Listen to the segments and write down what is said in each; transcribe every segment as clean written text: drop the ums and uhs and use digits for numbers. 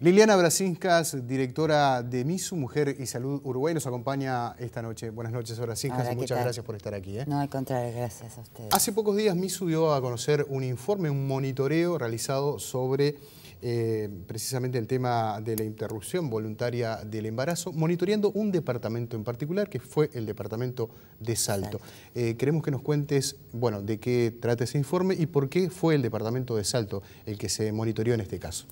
Liliana Brasinskas, directora de MISU, Mujer y Salud Uruguay, nos acompaña esta noche. Buenas noches, Brasinskas, y muchas gracias por estar aquí. No, al contrario, gracias a ustedes. Hace pocos días MISU dio a conocer un informe, un monitoreo realizado sobre precisamente el tema de la interrupción voluntaria del embarazo, monitoreando un departamento en particular, que fue el departamento de Salto. Queremos que nos cuentes, bueno, de qué trata ese informe y por qué fue el departamento de Salto el que se monitoreó en este caso.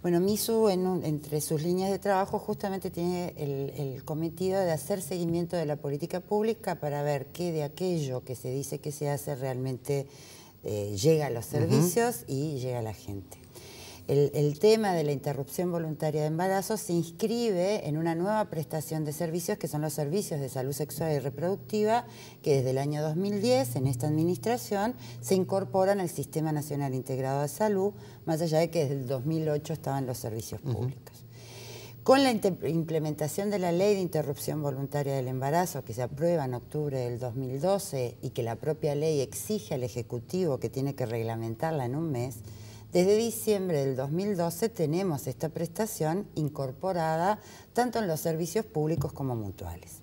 Bueno, MISU entre sus líneas de trabajo justamente tiene el cometido de hacer seguimiento de la política pública para ver qué de aquello que se dice que se hace realmente llega a los servicios y llega a la gente. El tema de la interrupción voluntaria de embarazo se inscribe en una nueva prestación de servicios que son los servicios de salud sexual y reproductiva que desde el año 2010 en esta administración se incorporan al Sistema Nacional Integrado de Salud, más allá de que desde el 2008 estaban los servicios públicos. Con la implementación de la Ley de Interrupción Voluntaria del Embarazo, que se aprueba en octubre del 2012 y que la propia ley exige al Ejecutivo que tiene que reglamentarla en un mes, desde diciembre del 2012 tenemos esta prestación incorporada tanto en los servicios públicos como mutuales.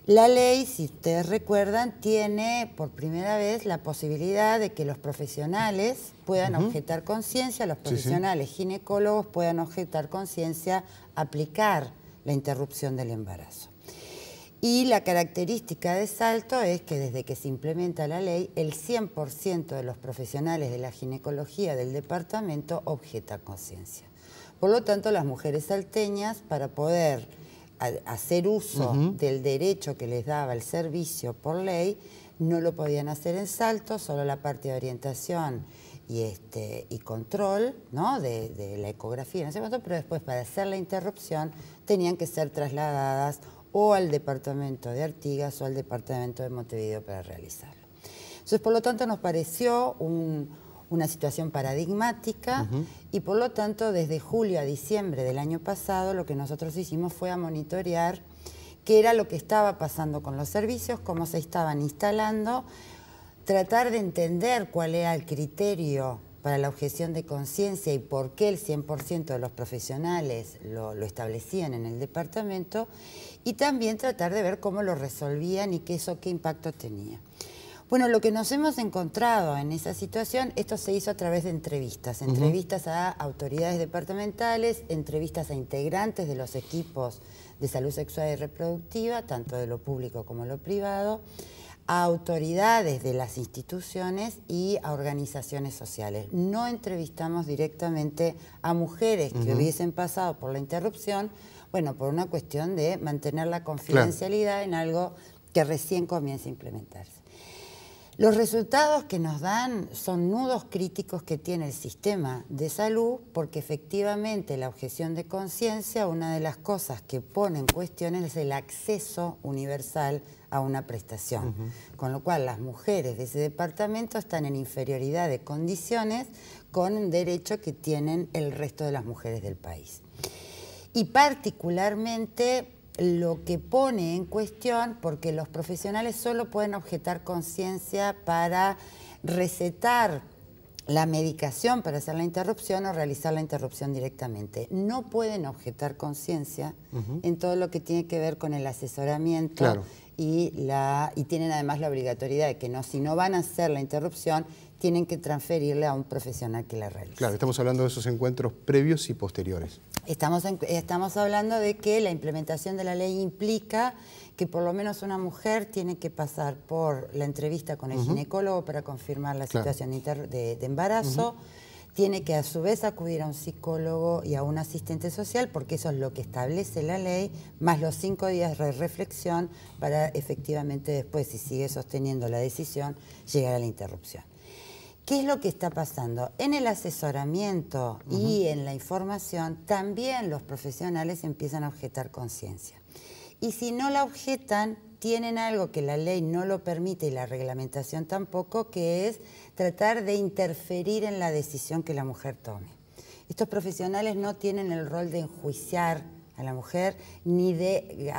La ley, si ustedes recuerdan, tiene por primera vez la posibilidad de que los profesionales puedan objetar conciencia, los profesionales ginecólogos puedan objetar conciencia, aplicar la interrupción del embarazo. Y la característica de Salto es que desde que se implementa la ley, el 100% de los profesionales de la ginecología del departamento objeta conciencia. Por lo tanto, las mujeres salteñas, para poder hacer uso del derecho que les daba el servicio por ley, no lo podían hacer en Salto, solo la parte de orientación y control, ¿no? de la ecografía en ese momento, pero después para hacer la interrupción tenían que ser trasladadas o al departamento de Artigas o al departamento de Montevideo para realizarlo. Entonces, por lo tanto, nos pareció una situación paradigmática y por lo tanto, desde julio a diciembre del año pasado, lo que nosotros hicimos fue a monitorear qué era lo que estaba pasando con los servicios, cómo se estaban instalando, tratar de entender cuál era el criterio para la objeción de conciencia y por qué el 100% de los profesionales lo establecían en el departamento y también tratar de ver cómo lo resolvían y qué impacto tenía. Bueno, lo que nos hemos encontrado en esa situación, esto se hizo a través de entrevistas, entrevistas a autoridades departamentales, entrevistas a integrantes de los equipos de salud sexual y reproductiva, tanto de lo público como lo privado, a autoridades de las instituciones y a organizaciones sociales. No entrevistamos directamente a mujeres que hubiesen pasado por la interrupción, bueno, por una cuestión de mantener la confidencialidad en algo que recién comienza a implementarse. Los resultados que nos dan son nudos críticos que tiene el sistema de salud porque efectivamente la objeción de conciencia, una de las cosas que pone en cuestión es el acceso universal a una prestación. Con lo cual las mujeres de ese departamento están en inferioridad de condiciones con un derecho que tienen el resto de las mujeres del país. Y particularmente lo que pone en cuestión, porque los profesionales solo pueden objetar conciencia para recetar la medicación para hacer la interrupción o realizar la interrupción directamente. No pueden objetar conciencia en todo lo que tiene que ver con el asesoramiento y tienen además la obligatoriedad de que si no van a hacer la interrupción, tienen que transferirle a un profesional que la realice. Claro, estamos hablando de esos encuentros previos y posteriores. Estamos hablando de que la implementación de la ley implica que por lo menos una mujer tiene que pasar por la entrevista con el ginecólogo para confirmar la situación de embarazo, tiene que a su vez acudir a un psicólogo y a un asistente social, porque eso es lo que establece la ley, más los 5 días de reflexión para efectivamente después, si sigue sosteniendo la decisión, llegar a la interrupción. ¿Qué es lo que está pasando? En el asesoramiento y en la información también los profesionales empiezan a objetar conciencia. Y si no la objetan, tienen algo que la ley no lo permite y la reglamentación tampoco, que es tratar de interferir en la decisión que la mujer tome. Estos profesionales no tienen el rol de enjuiciar a la mujer ni de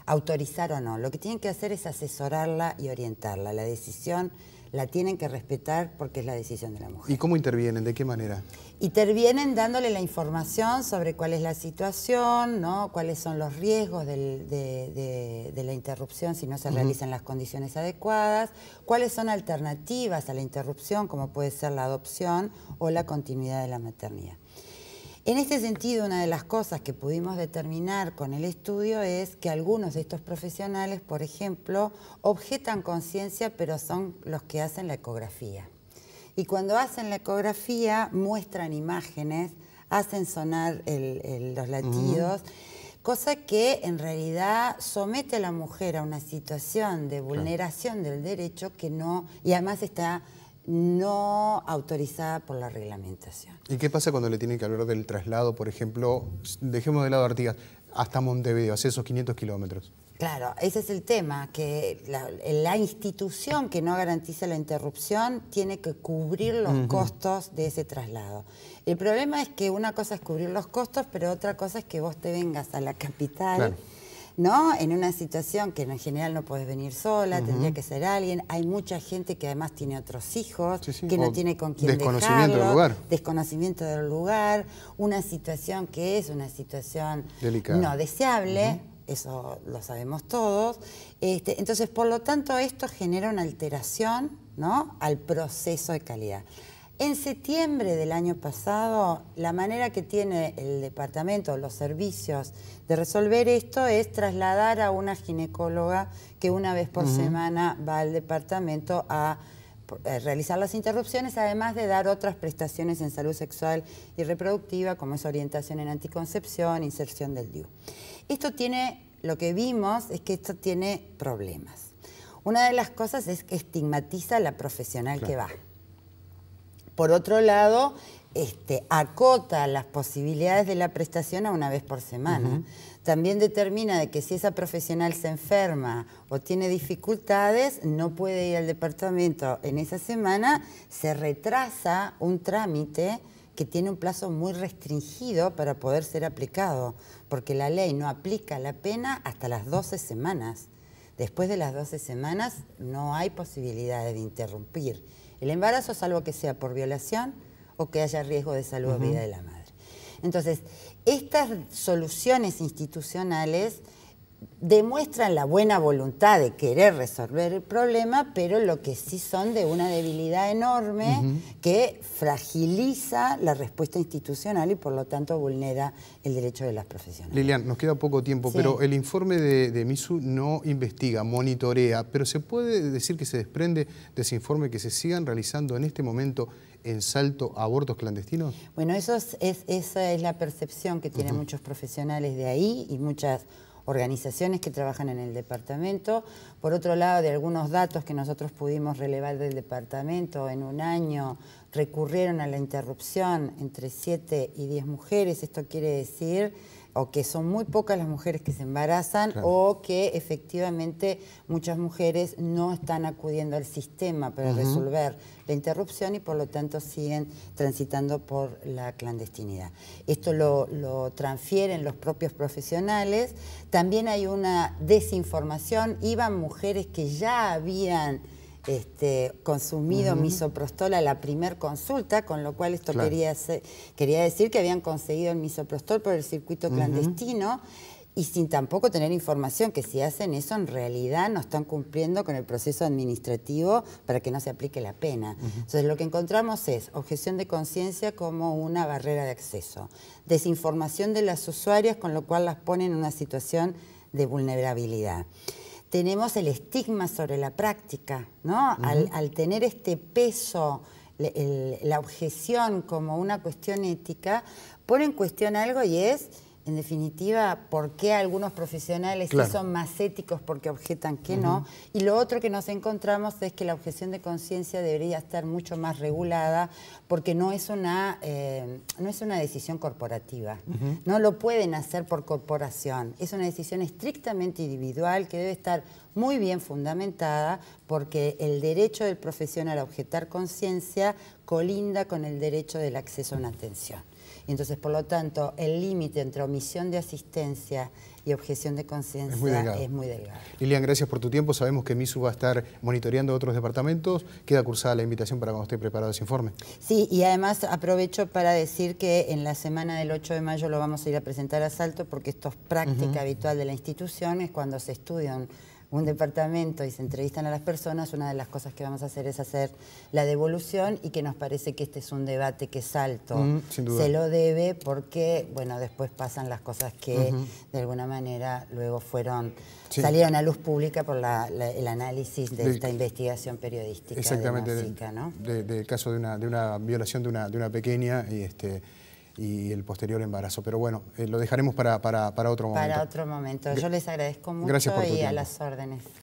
autorizar o no. Lo que tienen que hacer es asesorarla y orientarla. La decisión la tienen que respetar porque es la decisión de la mujer. ¿Y cómo intervienen? ¿De qué manera? Intervienen dándole la información sobre cuál es la situación, ¿no? Cuáles son los riesgos de la interrupción si no se realizan las condiciones adecuadas, cuáles son alternativas a la interrupción, como puede ser la adopción o la continuidad de la maternidad. En este sentido, una de las cosas que pudimos determinar con el estudio es que algunos de estos profesionales, por ejemplo, objetan conciencia, pero son los que hacen la ecografía. Y cuando hacen la ecografía, muestran imágenes, hacen sonar los latidos, cosa que en realidad somete a la mujer a una situación de vulneración del derecho que no, y además está no autorizada por la reglamentación. ¿Y qué pasa cuando le tienen que hablar del traslado, por ejemplo, dejemos de lado Artigas, hasta Montevideo, hace esos 500 kilómetros? Claro, ese es el tema, que la institución que no garantiza la interrupción tiene que cubrir los costos de ese traslado. El problema es que una cosa es cubrir los costos, pero otra cosa es que vos te vengas a la capital, claro, ¿no? En una situación que en general no podés venir sola, tendría que ser alguien. Hay mucha gente que además tiene otros hijos, que no tiene con quién desconocimiento del lugar. Desconocimiento del lugar, una situación que es una situación delicada, no deseable, eso lo sabemos todos. Entonces, por lo tanto, esto genera una alteración, ¿no?, al proceso de calidad. En septiembre del año pasado, la manera que tiene el departamento, los servicios de resolver esto es trasladar a una ginecóloga que una vez por semana va al departamento a realizar las interrupciones, además de dar otras prestaciones en salud sexual y reproductiva, como es orientación en anticoncepción, inserción del DIU. Esto tiene, lo que vimos es que esto tiene problemas. Una de las cosas es que estigmatiza a la profesional que va. Por otro lado, acota las posibilidades de la prestación a una vez por semana. También determina de que si esa profesional se enferma o tiene dificultades, no puede ir al departamento en esa semana, se retrasa un trámite que tiene un plazo muy restringido para poder ser aplicado, porque la ley no aplica la pena hasta las 12 semanas. Después de las 12 semanas no hay posibilidades de interrumpir el embarazo, salvo que sea por violación o que haya riesgo de salud o vida de la madre. Entonces, estas soluciones institucionales demuestran la buena voluntad de querer resolver el problema, pero lo que sí son de una debilidad enorme que fragiliza la respuesta institucional y por lo tanto vulnera el derecho de las profesionales. Lilian, nos queda poco tiempo, pero el informe de MISU no investiga, monitorea, pero ¿se puede decir que se desprende de ese informe que se sigan realizando en este momento en Salto abortos clandestinos? Bueno, esa es la percepción que tienen muchos profesionales de ahí y muchas organizaciones que trabajan en el departamento. Por otro lado, de algunos datos que nosotros pudimos relevar del departamento, en un año recurrieron a la interrupción entre 7 y 10 mujeres. Esto quiere decir o que son muy pocas las mujeres que se embarazan, o que efectivamente muchas mujeres no están acudiendo al sistema para resolver la interrupción y por lo tanto siguen transitando por la clandestinidad. Esto lo transfieren los propios profesionales. También hay una desinformación. Iban mujeres que ya habían consumido misoprostol a la primer consulta, con lo cual esto quería decir que habían conseguido el misoprostol por el circuito clandestino y sin tampoco tener información que si hacen eso en realidad no están cumpliendo con el proceso administrativo para que no se aplique la pena. Entonces lo que encontramos es objeción de conciencia como una barrera de acceso, desinformación de las usuarias, con lo cual las pone en una situación de vulnerabilidad. Tenemos el estigma sobre la práctica, ¿no? Al tener este peso, la objeción como una cuestión ética, pone en cuestión algo y es, en definitiva, por qué algunos profesionales sí son más éticos porque objetan que no. Y lo otro que nos encontramos es que la objeción de conciencia debería estar mucho más regulada porque no es una decisión corporativa. No lo pueden hacer por corporación. Es una decisión estrictamente individual que debe estar muy bien fundamentada porque el derecho del profesional a objetar conciencia colinda con el derecho del acceso a una atención. Y entonces, por lo tanto, el límite entre omisión de asistencia y objeción de conciencia es muy delgado. Lilian, gracias por tu tiempo. Sabemos que MISU va a estar monitoreando otros departamentos. Queda cursada la invitación para cuando esté preparado ese informe. Sí, y además aprovecho para decir que en la semana del 8 de mayo lo vamos a ir a presentar a Salto, porque esto es práctica habitual de la institución, es cuando se estudian un departamento y se entrevistan a las personas, una de las cosas que vamos a hacer es hacer la devolución, y que nos parece que este es un debate que Salto se lo debe, porque bueno, después pasan las cosas que de alguna manera luego salieron a luz pública por el análisis de esta investigación periodística. Exactamente, de Nocica, ¿no? del caso de una violación de una pequeña y el posterior embarazo. Pero bueno, lo dejaremos para otro momento. Para otro momento. Yo les agradezco mucho. Gracias por tu y tiempo. a las órdenes.